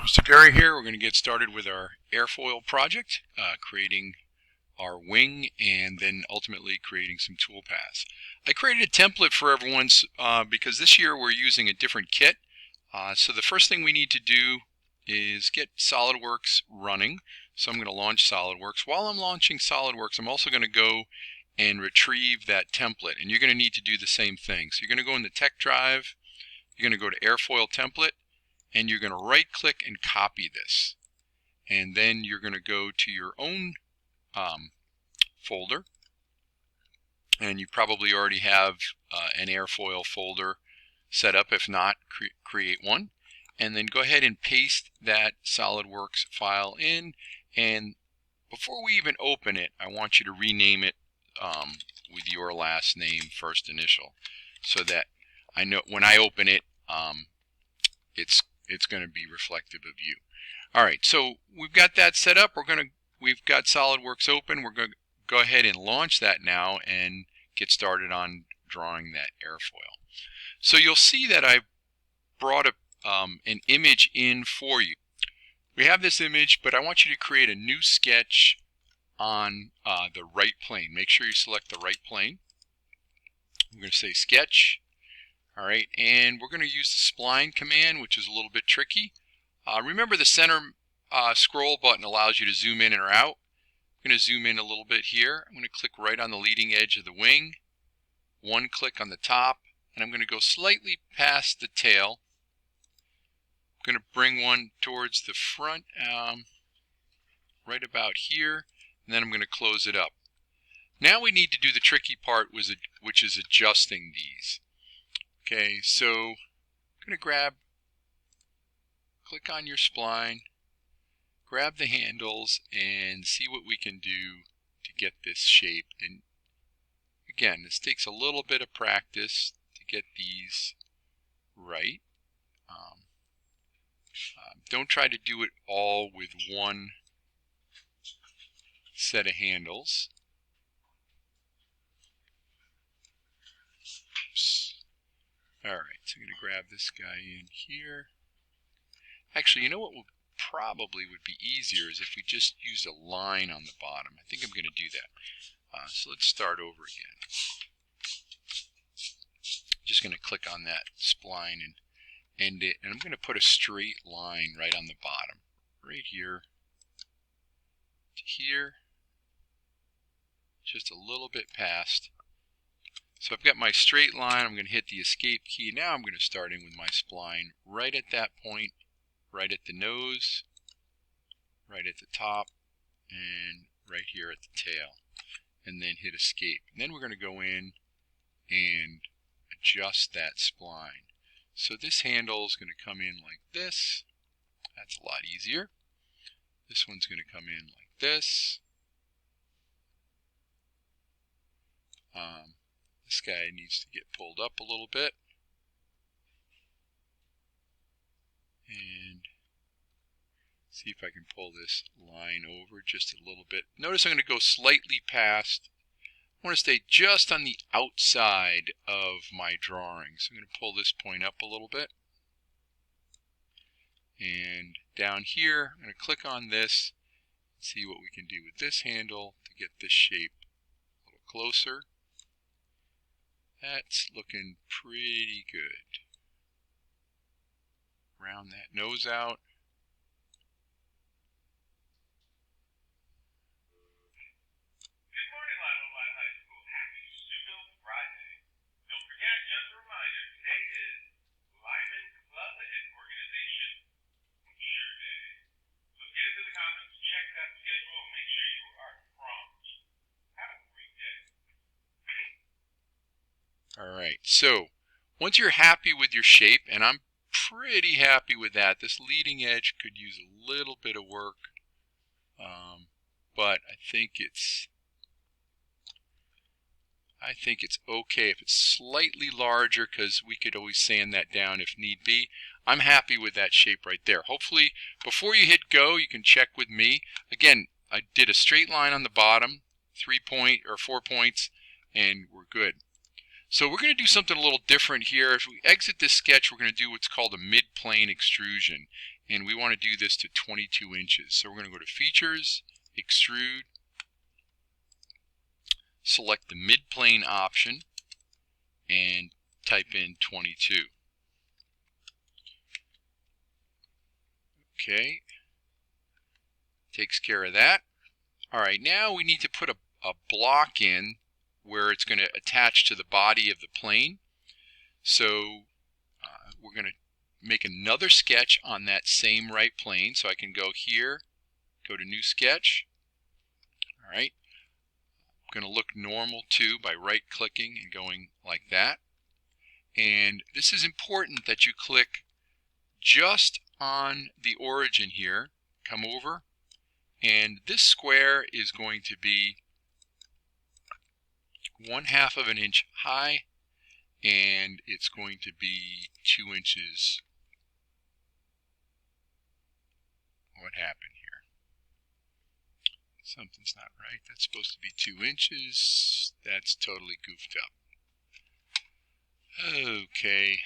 Mr. Gary here. We're going to get started with our airfoil project, creating our wing and then ultimately creating some tool paths. I created a template for everyone's because this year we're using a different kit. So the first thing we need to do is get Solidworks running. So I'm going to launch Solidworks. While I'm launching Solidworks, I'm also going to go and retrieve that template, and you're going to need to do the same thing. So you're going to go in the tech drive, you're going to go to airfoil template, and you're going to right click and copy this, and then you're going to go to your own folder, and you probably already have an airfoil folder set up. If not, create one, and then go ahead and paste that Solidworks file in. And before we even open it, I want you to rename it with your last name, first initial, so that I know when I open it, it's going to be reflective of you. All right, so we've got that set up. We've got SolidWorks open. We're going to go ahead and launch that now and get started on drawing that airfoil. So you'll see that I brought an image in for you. We have this image, but I want you to create a new sketch on the right plane. Make sure you select the right plane. I'm going to say sketch. All right, and we're going to use the spline command, which is a little bit tricky. Remember, the center scroll button allows you to zoom in or out. I'm going to zoom in a little bit here. I'm going to click right on the leading edge of the wing, one click on the top, and I'm going to go slightly past the tail. I'm going to bring one towards the front, right about here, and then I'm going to close it up. Now we need to do the tricky part, which is adjusting these. Okay, so I'm going to click on your spline, grab the handles, and see what we can do to get this shape. And again, this takes a little bit of practice to get these right. Don't try to do it all with one set of handles. Oops. Alright, so I'm going to grab this guy in here. Actually, you know what probably would be easier is if we just used a line on the bottom. I think I'm going to do that. So let's start over again. Just going to click on that spline and end it, and I'm going to put a straight line right on the bottom, right here to here, just a little bit past. So I've got my straight line. I'm going to hit the escape key. Now I'm going to start in with my spline right at that point, right at the nose, right at the top, and right here at the tail, and then hit escape. And then we're going to go in and adjust that spline. So this handle is going to come in like this. That's a lot easier. This one's going to come in like this. This guy needs to get pulled up a little bit. And see if I can pull this line over just a little bit. Notice I'm going to go slightly past. I want to stay just on the outside of my drawing. So I'm going to pull this point up a little bit. And down here, I'm going to click on this and see what we can do with this handle to get this shape a little closer. That's looking pretty good. Round that nose out. Good morning, Lionel High School. Happy Pseudo Friday. Don't forget, just a reminder, today is Lyman Club and Organization Cheer Day. So get into the comments, check that schedule, and make sure you are prompt. Have a great day. Alright, so once you're happy with your shape, and I'm pretty happy with that, this leading edge could use a little bit of work, but I think it's okay if it's slightly larger, because we could always sand that down if need be. I'm happy with that shape right there. Hopefully, before you hit go, you can check with me. Again, I did a straight line on the bottom, 4 points, and we're good. So we're going to do something a little different here. If we exit this sketch, we're going to do what's called a mid-plane extrusion. And we want to do this to 22 inches. So we're going to go to Features, Extrude, select the mid-plane option, and type in 22. Okay, takes care of that. Alright, now we need to put a block in where it's going to attach to the body of the plane. So we're going to make another sketch on that same right plane. So I can go here, go to New Sketch. Alright, I'm going to look normal too by right clicking and going like that. And this is important that you click just on the origin here. Come over, and this square is going to be 1/2 of an inch high, and it's going to be 2 inches. What happened here? Something's not right. That's supposed to be 2 inches. That's totally goofed up. Okay,